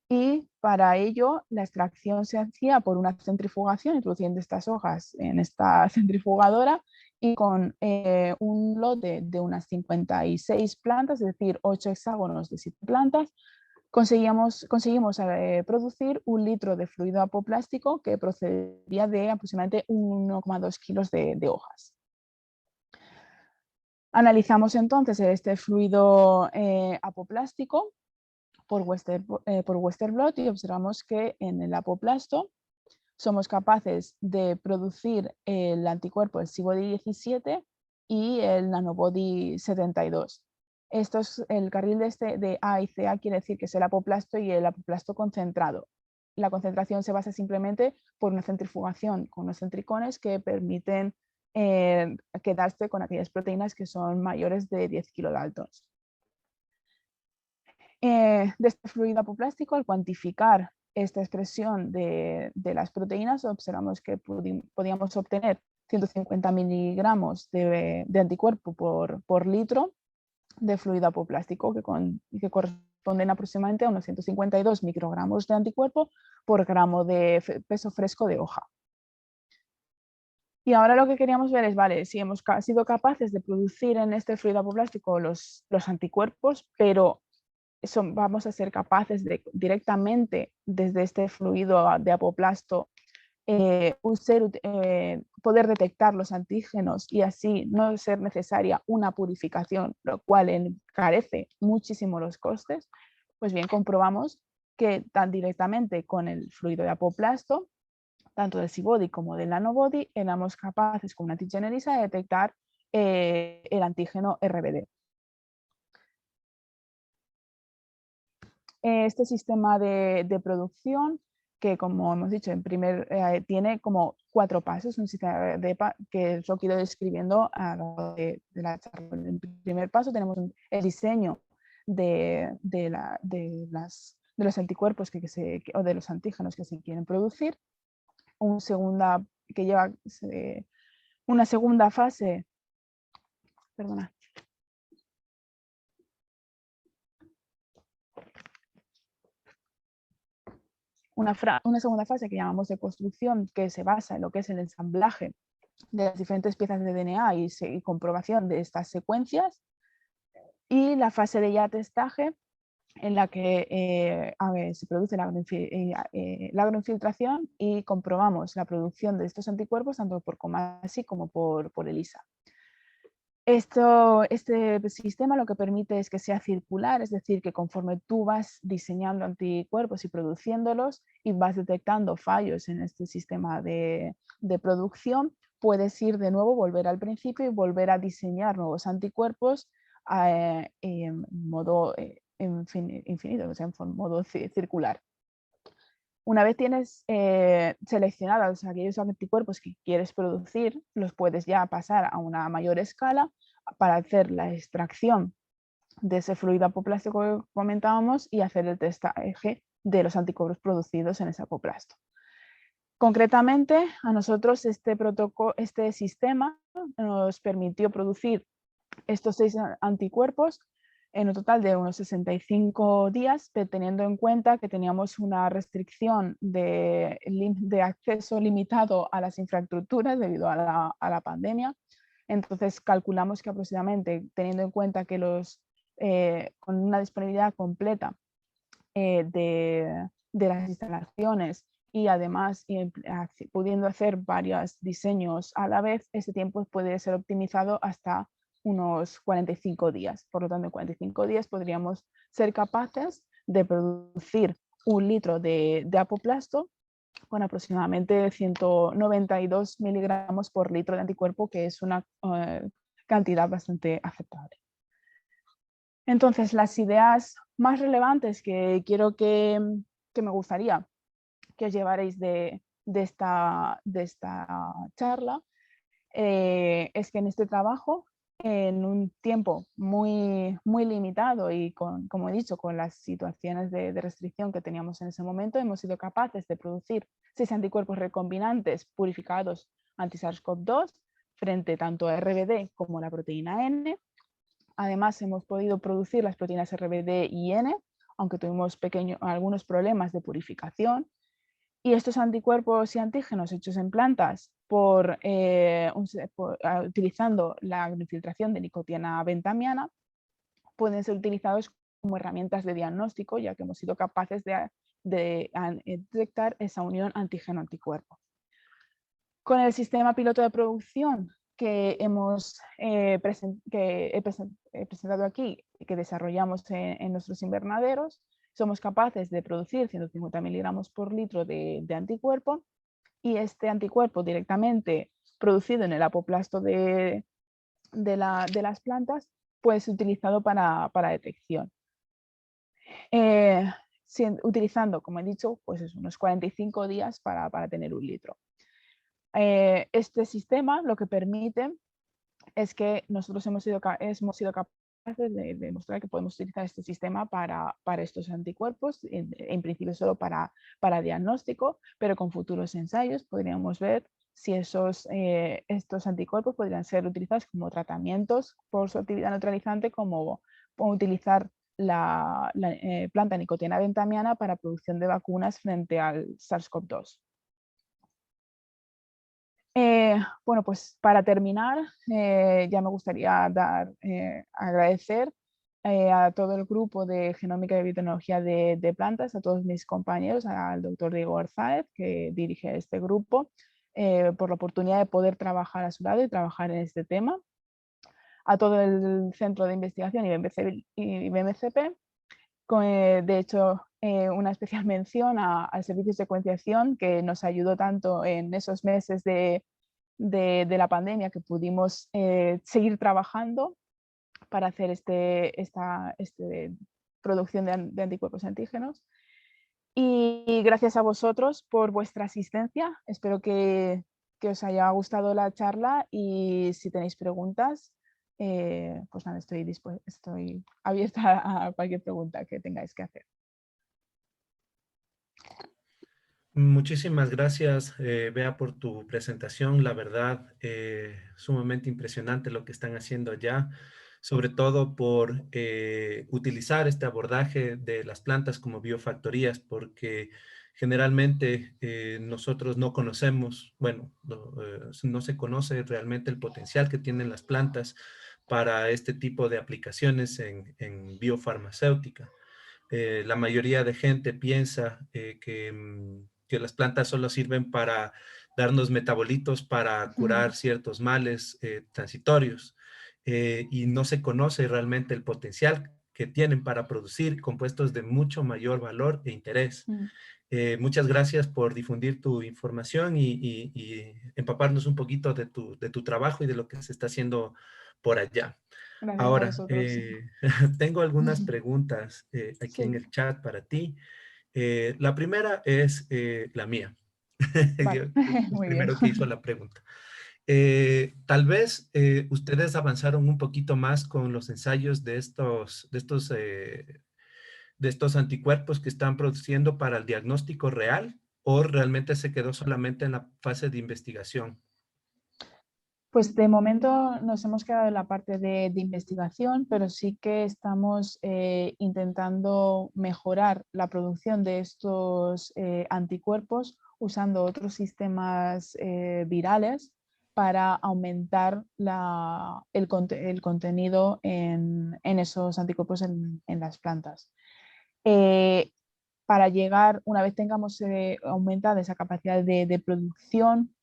y para ello la extracción se hacía por una centrifugación, introduciendo estas hojas en esta centrifugadora, y con un lote de unas 56 plantas, es decir, 8 hexágonos de 7 plantas, conseguimos producir 1 litro de fluido apoplástico que procedía de aproximadamente 1,2 kilos de hojas. Analizamos entonces este fluido apoplástico por Western blot, y observamos que en el apoplasto somos capaces de producir el anticuerpo, el CBody-17 y el nanobody 72. Esto es el carril de A y CA, quiere decir que es el apoplasto y el apoplasto concentrado. La concentración se basa simplemente por una centrifugación con unos centricones que permiten quedarse con aquellas proteínas que son mayores de 10 kilodaltons. De este fluido apoplástico, al cuantificar esta expresión de las proteínas, observamos que podíamos obtener 150 miligramos de anticuerpo por litro de fluido apoplástico, que corresponden aproximadamente a unos 152 microgramos de anticuerpo por gramo de peso fresco de hoja. Y ahora lo que queríamos ver es, vale, si hemos sido capaces de producir en este fluido apoplástico los anticuerpos, pero vamos a ser capaces de directamente desde este fluido de apoplasto poder detectar los antígenos y así no ser necesaria una purificación, lo cual encarece muchísimo los costes. Pues bien, comprobamos que tan directamente con el fluido de apoplasto, tanto del C-body como del nanobody, éramos capaces con una antigen ELISA de detectar el antígeno RBD. Este sistema de producción, que como hemos dicho, tiene como 4 pasos, un sistema que yo quiero describiendo a lo largo de la charla. En el primer paso tenemos el diseño de los anticuerpos o de los antígenos que se quieren producir, que lleva una segunda fase, perdona, una segunda fase que llamamos de construcción, que se basa en lo que es el ensamblaje de las diferentes piezas de DNA y comprobación de estas secuencias, y la fase de ya testaje, en la que se produce la agroinfiltración y comprobamos la producción de estos anticuerpos tanto por COMASI como por ELISA. Este sistema lo que permite es que sea circular, es decir, que conforme tú vas diseñando anticuerpos y produciéndolos y vas detectando fallos en este sistema de producción, puedes ir de nuevo, volver al principio y volver a diseñar nuevos anticuerpos en modo infinito, o sea, en modo circular. Una vez tienes seleccionados aquellos anticuerpos que quieres producir, los puedes ya pasar a una mayor escala para hacer la extracción de ese fluido apoplástico que comentábamos y hacer el testaje de los anticuerpos producidos en ese apoplasto. Concretamente, a nosotros este sistema nos permitió producir estos 6 anticuerpos en un total de unos 65 días, teniendo en cuenta que teníamos una restricción de acceso limitado a las infraestructuras debido a la pandemia. Entonces calculamos que aproximadamente, teniendo en cuenta que con una disponibilidad completa de las instalaciones y además pudiendo hacer varios diseños a la vez, ese tiempo puede ser optimizado hasta unos 45 días. Por lo tanto, en 45 días podríamos ser capaces de producir 1 litro de apoplasto con aproximadamente 192 miligramos por litro de anticuerpo, que es una cantidad bastante aceptable. Entonces, las ideas más relevantes que quiero que me gustaría que os llevaréis de esta charla es que en este trabajo, en un tiempo muy, muy limitado y como he dicho, con las situaciones de restricción que teníamos en ese momento, hemos sido capaces de producir 6 anticuerpos recombinantes purificados anti-SARS-CoV-2 frente tanto a RBD como a la proteína N. Además, hemos podido producir las proteínas RBD y N, aunque tuvimos algunos problemas de purificación. Y estos anticuerpos y antígenos hechos en plantas utilizando la infiltración de nicotina bentamiana pueden ser utilizados como herramientas de diagnóstico, ya que hemos sido capaces de detectar esa unión antígeno-anticuerpo. Con el sistema piloto de producción que he presentado aquí y que desarrollamos en nuestros invernaderos, somos capaces de producir 150 miligramos por litro de anticuerpo, y este anticuerpo directamente producido en el apoplasto de las plantas, pues utilizado para detección. Utilizando, como he dicho, pues unos 45 días para tener 1 litro. Este sistema lo que permite es que nosotros hemos sido capaces de demostrar que podemos utilizar este sistema para estos anticuerpos, en principio solo para diagnóstico, pero con futuros ensayos podríamos ver si estos anticuerpos podrían ser utilizados como tratamientos por su actividad neutralizante, como utilizar la planta nicotina bentamiana para producción de vacunas frente al SARS-CoV-2. Bueno, pues para terminar, ya me gustaría agradecer a todo el grupo de Genómica y Biotecnología de Plantas, a todos mis compañeros, al doctor Diego Arzáez, que dirige este grupo, por la oportunidad de poder trabajar a su lado y trabajar en este tema, a todo el Centro de Investigación y BMCP, de hecho, una especial mención al servicio de secuenciación que nos ayudó tanto en esos meses de la pandemia, que pudimos seguir trabajando para hacer esta producción de anticuerpos antígenos. Y gracias a vosotros por vuestra asistencia. Espero que os haya gustado la charla, y si tenéis preguntas, pues nada, estoy abierta a cualquier pregunta que tengáis que hacer. Muchísimas gracias, Bea, por tu presentación. La verdad, sumamente impresionante lo que están haciendo allá, sobre todo por utilizar este abordaje de las plantas como biofactorías, porque generalmente nosotros no conocemos, bueno, no se conoce realmente el potencial que tienen las plantas para este tipo de aplicaciones en biofarmacéutica. La mayoría de gente piensa que las plantas solo sirven para darnos metabolitos para curar ciertos males transitorios. y no se conoce realmente el potencial que tienen para producir compuestos de mucho mayor valor e interés. Mm. Muchas gracias por difundir tu información y empaparnos un poquito de tu trabajo y de lo que se está haciendo por allá. Gracias a Ahora, vosotros. tengo algunas preguntas aquí en Sí, el chat para ti. La primera es la mía. vale, El muy bien. primero que hizo la pregunta. Tal vez ustedes avanzaron un poquito más con los ensayos de estos anticuerpos que están produciendo para el diagnóstico real, o realmente se quedó solamente en la fase de investigación. Pues de momento nos hemos quedado en la parte de investigación, pero sí que estamos intentando mejorar la producción de estos anticuerpos usando otros sistemas virales para aumentar el contenido en esos anticuerpos en las plantas. Eh, para llegar, una vez tengamos aumentada esa capacidad de producción,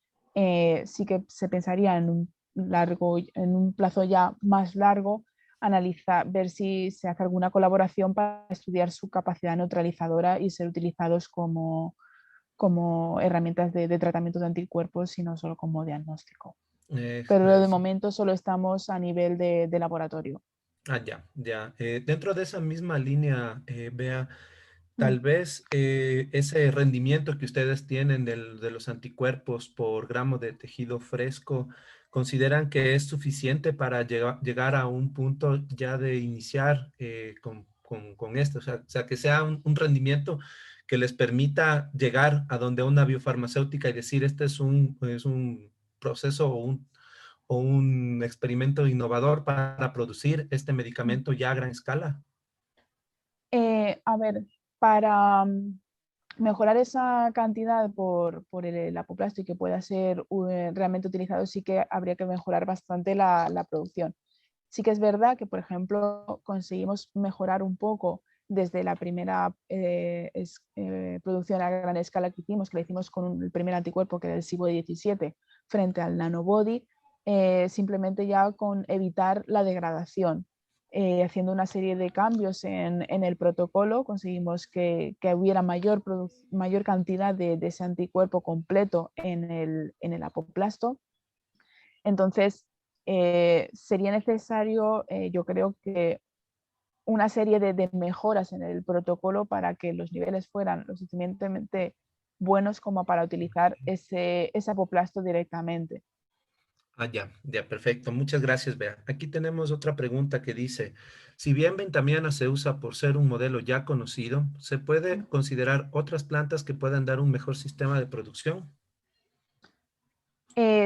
sí que se pensaría en un plazo ya más largo, analizar, ver si se hace alguna colaboración para estudiar su capacidad neutralizadora y ser utilizados como herramientas de tratamiento de anticuerpos y no solo como diagnóstico. Pero de Eso. momento solo estamos a nivel de laboratorio. Ah, ya, ya. Dentro de esa misma línea, Bea, Mm. tal vez ese rendimiento que ustedes tienen de los anticuerpos por gramo de tejido fresco, ¿consideran que es suficiente para llegar a un punto ya de iniciar con esto? O sea, que sea un rendimiento que les permita llegar a donde una biofarmacéutica y decir, este es un proceso o un experimento innovador para producir este Mm. medicamento ya a gran escala. A ver, para mejorar esa cantidad por el apoplasto y que pueda ser realmente utilizado, sí que habría que mejorar bastante la producción. Sí que es verdad que, por ejemplo, conseguimos mejorar un poco desde la primera producción a gran escala que hicimos, que la hicimos con el primer anticuerpo, que era el SIBO17, frente al nanobody, simplemente ya con evitar la degradación. Haciendo una serie de cambios en el protocolo, conseguimos que hubiera mayor cantidad de ese anticuerpo completo en el apoplasto. Entonces, sería necesario, yo creo que una serie de mejoras en el protocolo para que los niveles fueran lo suficientemente buenos como para utilizar ese apoplasto directamente. Ah, ya, ya, perfecto. Muchas gracias, Bea. Aquí tenemos otra pregunta que dice, si bien Ventamiana se usa por ser un modelo ya conocido, ¿se puede considerar otras plantas que puedan dar un mejor sistema de producción?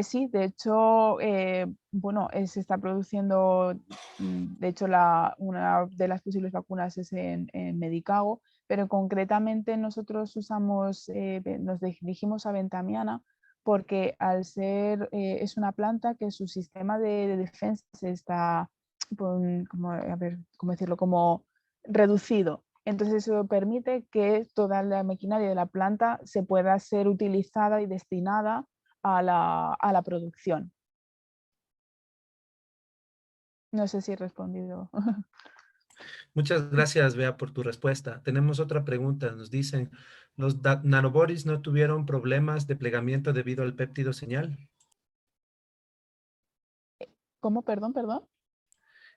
Sí, de hecho, bueno, se está produciendo, de hecho, una de las posibles vacunas es en Medicago, pero concretamente nosotros nos dirigimos a Ventamiana porque al ser, es una planta que su sistema de defensa está, como, a ver, ¿cómo decirlo?, como reducido. Entonces eso permite que toda la maquinaria de la planta se pueda ser utilizada y destinada a la producción. No sé si he respondido. Muchas gracias, Bea, por tu respuesta. Tenemos otra pregunta. Nos dicen, ¿los nanobodies no tuvieron problemas de plegamiento debido al péptido señal? ¿Cómo? Perdón, perdón.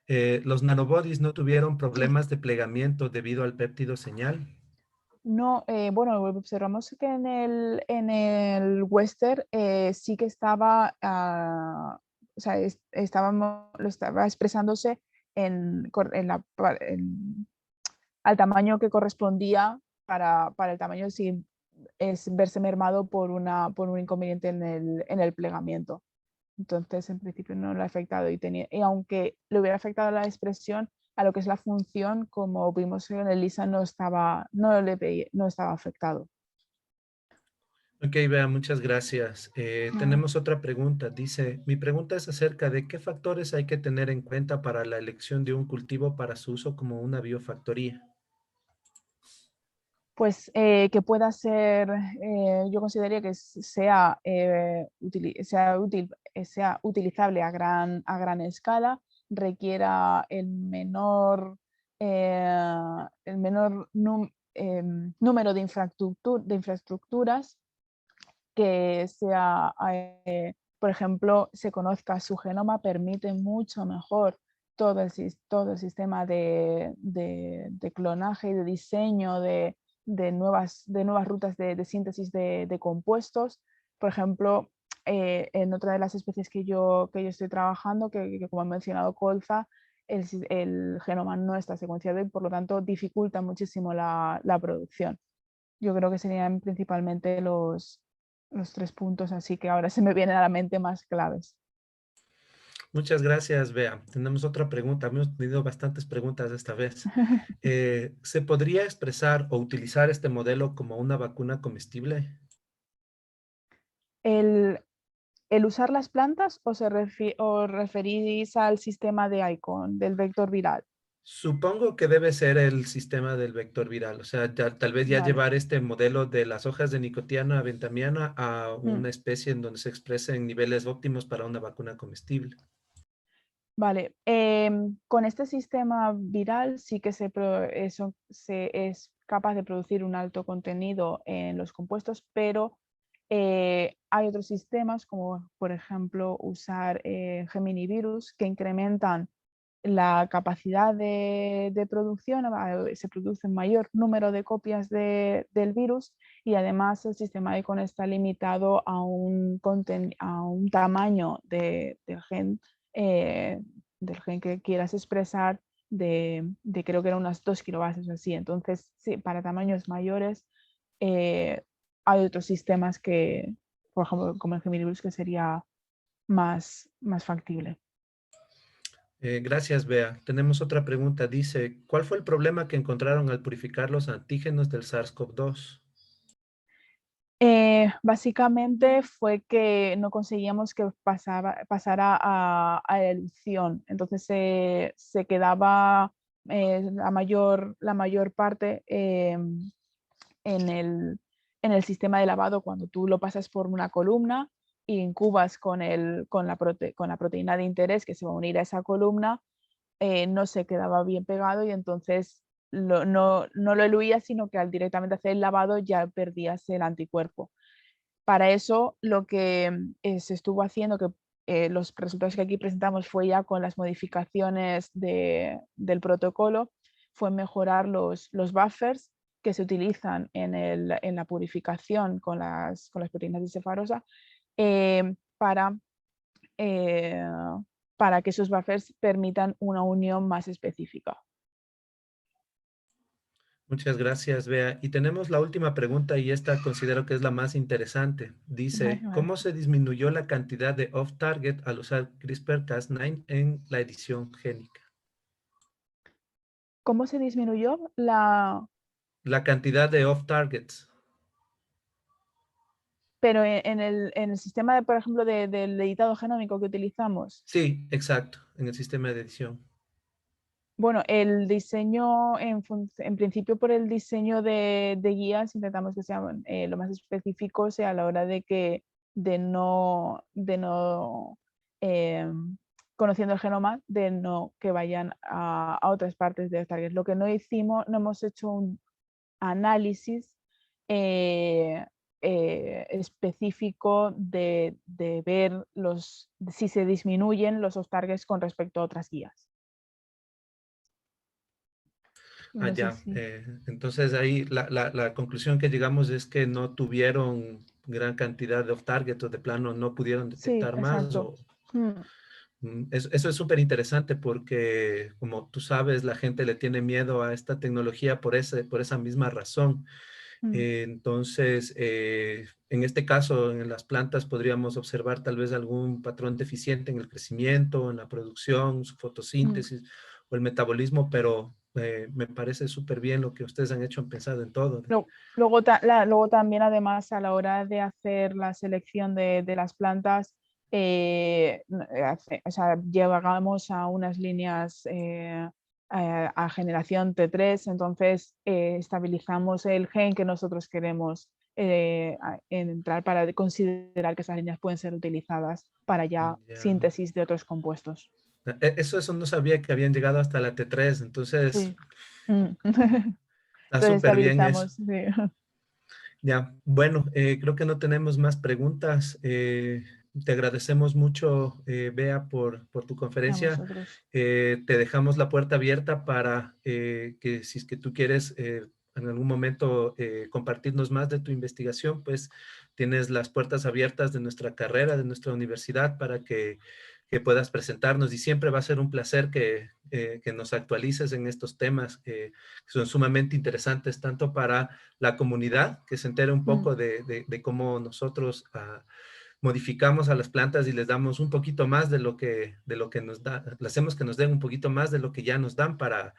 ¿Los nanobodies no tuvieron problemas de plegamiento debido al péptido señal? No, bueno, observamos que en el western sí que estaba, o sea, lo estaba expresándose al tamaño que correspondía para el tamaño si es verse mermado por un inconveniente en el plegamiento. Entonces, en principio no lo ha afectado y aunque le hubiera afectado la expresión, a lo que es la función, como vimos en el LISA, no estaba afectado. Ok, Bea, muchas gracias. Nada. Tenemos otra pregunta. Dice, mi pregunta es acerca de qué factores hay que tener en cuenta para la elección de un cultivo para su uso como una biofactoría. Pues que pueda ser, yo consideraría que sea utilizable a gran escala, requiera el menor número de infraestructuras, que sea, por ejemplo, se conozca su genoma, permite mucho mejor todo el sistema de clonaje y de diseño de nuevas rutas de síntesis de compuestos. Por ejemplo, en otra de las especies que yo estoy trabajando, que como he mencionado, colza, el genoma no está secuenciado y por lo tanto dificulta muchísimo la producción. Yo creo que serían principalmente los 3 puntos, así que ahora se me vienen a la mente más claves. Muchas gracias, Bea. Tenemos otra pregunta. Hemos tenido bastantes preguntas esta vez. ¿Se podría expresar o utilizar este modelo como una vacuna comestible? El, el usar las plantas o referís al sistema de ICON, del vector viral. Supongo que debe ser el sistema del vector viral, o sea, tal vez ya Vale. llevar este modelo de las hojas de Nicotiana ventamiana a Mm. una especie en donde se expresen niveles óptimos para una vacuna comestible. Vale, con este sistema viral sí que se es capaz de producir un alto contenido en los compuestos, pero hay otros sistemas, como por ejemplo usar Gemini-virus, que incrementan la capacidad de producción, se produce un mayor número de copias del virus y además el sistema ICON está limitado a a un tamaño eh, del gen que quieras expresar creo que eran unas 2 kilobases o así. Entonces, sí, para tamaños mayores eh, hay otros sistemas que, por ejemplo, como el Gemini-virus, que sería más factible. Gracias, Bea. Tenemos otra pregunta. Dice, ¿cuál fue el problema que encontraron al purificar los antígenos del SARS-CoV-2? Básicamente fue que no conseguíamos que pasara a elución. Entonces se quedaba la mayor parte en el sistema de lavado cuando tú lo pasas por una columna y incubas con la proteína de interés que se va a unir a esa columna, no se quedaba bien pegado y entonces no lo eluías, sino que al directamente hacer el lavado ya perdías el anticuerpo. Para eso lo que se estuvo haciendo, que los resultados que aquí presentamos fue ya con las modificaciones del protocolo, fue mejorar los buffers que se utilizan en la purificación con las proteínas de Cefarosa eh, eh, para que esos buffers permitan una unión más específica. Muchas gracias, Bea. Y tenemos la última pregunta y esta considero que es la más interesante. Vale, Dice, vale. ¿cómo se disminuyó la cantidad de off-target al usar CRISPR-Cas9 en la edición génica? ¿Cómo se disminuyó la... La cantidad de off-targets. Pero en el sistema, por ejemplo, del editado genómico que utilizamos? Sí, exacto, en el sistema de edición. Bueno, el diseño, en principio por el diseño de guías, intentamos que sean lo más específicos a la hora de no eh, conociendo el genoma, de no que vayan a otras partes de los targets. Lo que no hicimos, no hemos hecho un análisis eh, específico de ver si se disminuyen los off-targets con respecto a otras guías. Ah, No sé ya. si... Entonces ahí la conclusión que llegamos es que no tuvieron gran cantidad de off-target o de plano no pudieron Sí, detectar más. exacto. Mm, Eso es súper interesante porque, como tú sabes, la gente le tiene miedo a esta tecnología por esa misma razón. mm, Entonces, en este caso, en las plantas podríamos observar tal vez algún patrón deficiente en el crecimiento, en la producción, su mm. fotosíntesis o el metabolismo, pero me parece súper bien lo que ustedes han hecho, han pensado en todo. Luego también, además, a la hora de hacer la selección de las plantas, o sea, llegamos a unas líneas a generación T3, entonces estabilizamos el gen que nosotros queremos entrar para considerar que esas líneas pueden ser utilizadas para ya Ya. síntesis de otros compuestos. Eso no sabía que habían llegado hasta la T3, entonces Sí. Mm. está Entonces súper bien eso. estabilizamos, sí. Ya, bueno, creo que no tenemos más preguntas. Te agradecemos mucho, Bea, por tu A conferencia. vosotros. Te dejamos la puerta abierta para que si es que tú quieres en algún momento compartirnos más de tu investigación, pues tienes las puertas abiertas de nuestra carrera, de nuestra universidad, para que puedas presentarnos. Y siempre va a ser un placer que nos actualices en estos temas que son sumamente interesantes, tanto para la comunidad, que se entere un Mm. poco de cómo nosotros modificamos a las plantas y les damos un poquito más de lo que nos da, le hacemos que nos den un poquito más de lo que ya nos dan para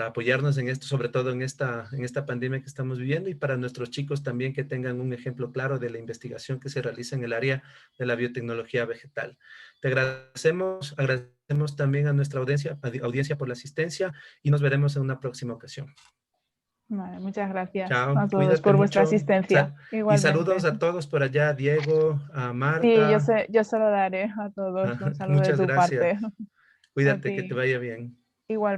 apoyarnos en esto, sobre todo en esta pandemia que estamos viviendo, y para nuestros chicos también que tengan un ejemplo claro de la investigación que se realiza en el área de la biotecnología vegetal. Te agradecemos también a nuestra audiencia por la asistencia y nos veremos en una próxima ocasión. Vale, muchas gracias Chao, a todos cuídate por vuestra mucho. asistencia. Y saludos Igualmente. a todos por allá, Diego, a Sí, Marta. yo se lo daré a todos. Un saludo de Muchas tu gracias. parte. A Cuídate, que te ti. vaya bien. Igual.